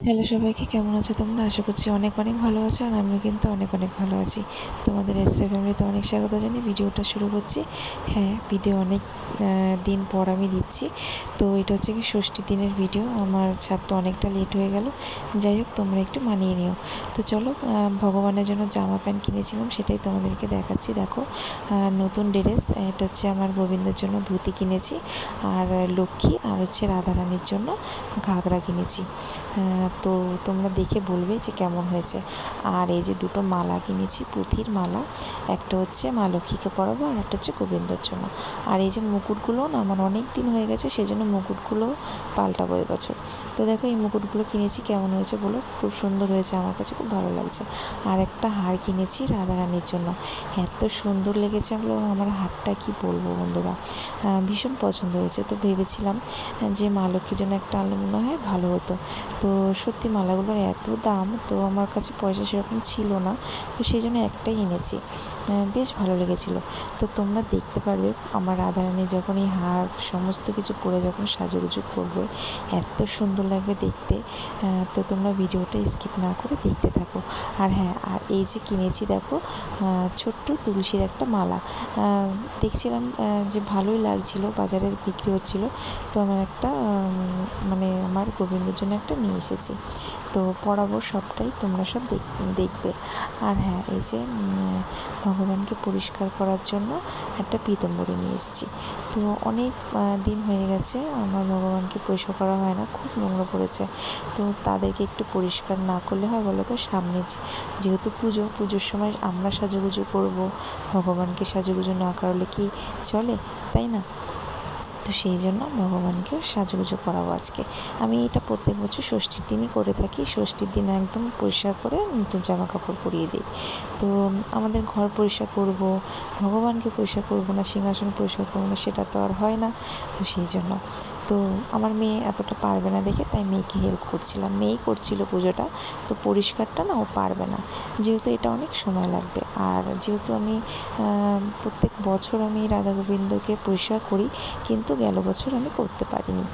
Hello সবাইকে, কেমন আছো তোমরা? আশা করছি অনেক অনেক ভালো আছো, আর আমিও কিন্তু অনেক অনেক ভালো আছি। তোমাদের এসআই ফ্যামিলিতে অনেক স্বাগত জানিয়ে ভিডিওটা শুরু করছি। হ্যাঁ, ভিডিও অনেক দিন পর আমি দিচ্ছি। তো এটা হচ্ছে কি ষষ্ঠীর দিনের ভিডিও। আমার ছাড়তে অনেকটা লেট হয়ে গেল। যাই হোক, তোমরা একটু মানিয়ে নিও। তো চলো, ভগবানের জন্য জামা প্যান্ট কিনেছিলাম, সেটাই তোমাদেরকে দেখাচ্ছি। দেখো, নতুন ড্রেস। এটা হচ্ছে আমার গোবিন্দের জন্য ধুতি কিনেছি, আর লক্ষ্মী আর হচ্ছে রাধারানীর জন্য ঘাগরা কিনেছি। তো তোমরা দেখে বলবে যে কেমন হয়েছে। আর এই যে দুটো মালা কিনেছি, পুঁথির মালা। একটা হচ্ছে মা লক্ষ্মীকে পরাবো, আর একটা হচ্ছে গোবিন্দর জন্য। আর এই যে মুকুটগুলো না আমার অনেক দিন হয়ে গেছে, সেজন্য মুকুটগুলো পাল্টাবো এবছর। তো দেখো, এই মুকুটগুলো কিনেছি, কেমন হয়েছে বলো। খুব সুন্দর হয়েছে, আমার কাছে খুব ভালো লাগছে। আর একটা হার কিনেছি রাধারানীর জন্য। এত সুন্দর লেগেছে আমার হারটা, কি বলবো বন্ধুরা, ভীষণ পছন্দ হয়েছে। তো ভেবেছিলাম যে মা লক্ষ্মীর জন্য একটা আনলে মনে হয় ভালো হতো। তো সত্যি মালাগুলোর এত দাম, তো আমার কাছে পয়সা সেরকম ছিল না, তো সেই জন্য একটাই এনেছি। বেশ ভালো লেগেছিলো। তো তোমরা দেখতে পারবে আমার রাধারানী যখন এই হার সমস্ত কিছু পরে যখন সাজুগুজু করবে, এত সুন্দর লাগবে দেখতে। তো তোমরা ভিডিওটা স্কিপ না করে দেখতে থাকো। আর হ্যাঁ, আর এই যে কিনেছি দেখো, ছোট্ট তুলসীর একটা মালা। দেখছিলাম যে ভালোই লাগছিল, বাজারে বিক্রি হচ্ছিল। তো আমার একটা আমার গোবিন্দের জন্য একটা নিয়ে এসেছি। তো পরাবো সবটাই, তোমরা সব দেখবে। আর হ্যাঁ, এই যে ভগবানকে পরিষ্কার করার জন্য একটা পীতাম্বরী নিয়ে এসেছি। তো অনেক দিন হয়ে গেছে আমার ভগবানকে পরিষ্কার করা হয় না, খুব নোংরা পড়েছে। তো তাদেরকে একটু পরিষ্কার না করলে হয় বলো তো? সামনে যেহেতু পুজোর সময় আমরা সাজুগুজু করব, ভগবানকে সাজুগুজু না করালে কি চলে, তাই না? তো সেই জন্য ভগবানকে সাজুগুজু করাবো আজকে। আমি এটা প্রত্যেক বছর ষষ্ঠীর দিনই করে থাকি। ষষ্ঠীর দিন একদম পরিষ্কার করে নতুন জামা কাপড় পরিয়ে দিই। তো আমাদের ঘর পরিষ্কার করব, ভগবানকে পরিষ্কার করব না, সিংহাসন পরিষ্কার করব না, সেটা তো আর হয় না। তো সেই জন্য তো আমার মেয়ে এতটা পারবে না দেখে, তাই মেয়েকে হেল্প করছিলাম। মেয়েই করছিল পুজোটা, তো পরিষ্কারটা না ও পারবে না, যেহেতু এটা অনেক সময় লাগবে। আর যেহেতু আমি প্রত্যেক বছর আমি রাধা গোবিন্দকে পরিষ্কার করি, কিন্তু গেল বছর আমি করতে পারিনি,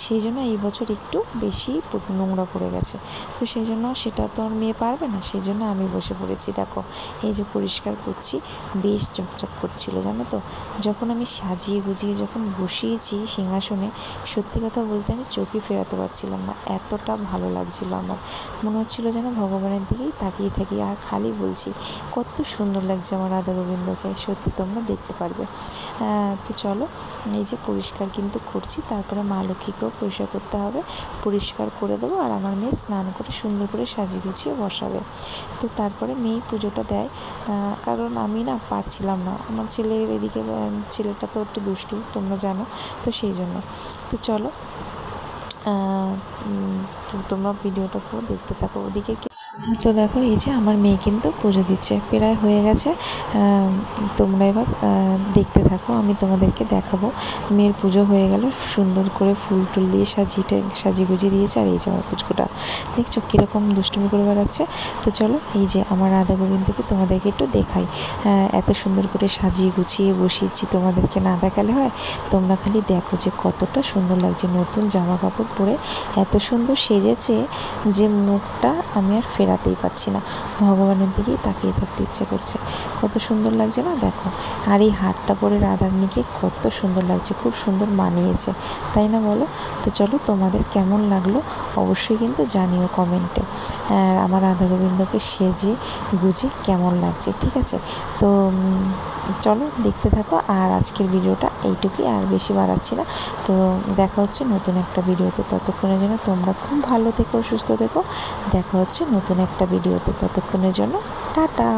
সেই জন্য এই বছর একটু বেশি নোংরা পড়ে গেছে। তো সেই জন্য সেটা তো আর মেয়ে পারবে না, সেই জন্য আমি বসে পড়েছি। দেখো, এই যে পরিষ্কার করছি, বেশ চকচক করছিল জানো তো। যখন আমি সাজিয়ে গুজিয়ে যখন বসিয়েছি সিংহাসনে, সত্যি কথা বলতে আমি চোখই ফেরাতে পারছিলাম না, এতটা ভালো লাগছিল আমার। মনে হচ্ছিলো যেন ভগবানের দিকেই তাকিয়ে থাকি, আর খালি বলছি কত সুন্দর লাগছে আমার রাধা গোবিন্দকে। সত্যি তোমরা দেখতে পারবে। তো চলো, এই যে পরিষ্কার কিন্তু করছি, তারপরে মা লক্ষ্মীকেও পরিষ্কার করতে হবে, পরিষ্কার করে দেবো। আর আমার মেয়ে স্নান করে সুন্দর করে সাজিয়ে গুছিয়ে বসাবে। তো তারপরে মেয়ে পুজোটা দেয়, কারণ আমি না পারছিলাম না, আমার ছেলের এদিকে, ছেলেটা তো একটু দুষ্টু তোমরা জানো, তো সেই জন্য। তো চলো, তো তোমরা ভিডিওটা পুরো দেখতে থাকো। ওদিকে তো দেখো, এই যে আমার মেয়ে কিন্তু পুজো দিচ্ছে, প্রায় হয়ে গেছে। তোমরা এবার দেখতে থাকো, আমি তোমাদেরকে দেখাবো। মেয়ের পুজো হয়ে গেল, সুন্দর করে ফুল টুল দিয়ে সাজিয়ে গুজিয়ে দিয়েছে। আর এই যে আমার পুচকুটা দেখছো কীরকম দুষ্টুমি করে বেড়াচ্ছে। তো চলো, এই যে আমার রাধা গোবিন্দকে তোমাদেরকে একটু দেখাই। এত সুন্দর করে সাজিয়ে গুছিয়ে বসিয়েছি, তোমাদেরকে না দেখালে হয়? তোমরা খালি দেখো যে কতটা সুন্দর লাগছে, নতুন জামা কাপড় পরে এত সুন্দর সেজেছে যে মুখটা আমি আর ফেরাতেই পারছি না, ভগবানের দিকেই তাকিয়ে থাকতে ইচ্ছে করছে। কত সুন্দর লাগছে না, দেখো। আর এই হারটা পরে রাধারানীকে কত সুন্দর লাগছে, খুব সুন্দর মানিয়েছে, তাই না বলো? তো চলো, তোমাদের কেমন লাগলো অবশ্যই কিন্তু জানিও কমেন্টে। আমার রাধা গোবিন্দকে সেজে গুজে কেমন লাগছে, ঠিক আছে? তো চলো দেখতে থাকো। আর আজকের ভিডিওটা এইটুকুই, আর বেশি বাড়াচ্ছি না। তো দেখা হচ্ছে নতুন একটা ভিডিওতে, ততক্ষণের জন্য তোমরা খুব ভালো থেকো, সুস্থ থেকো। দেখা হচ্ছে নতুন একটা ভিডিওতে, ততক্ষণের জন্য টাটা।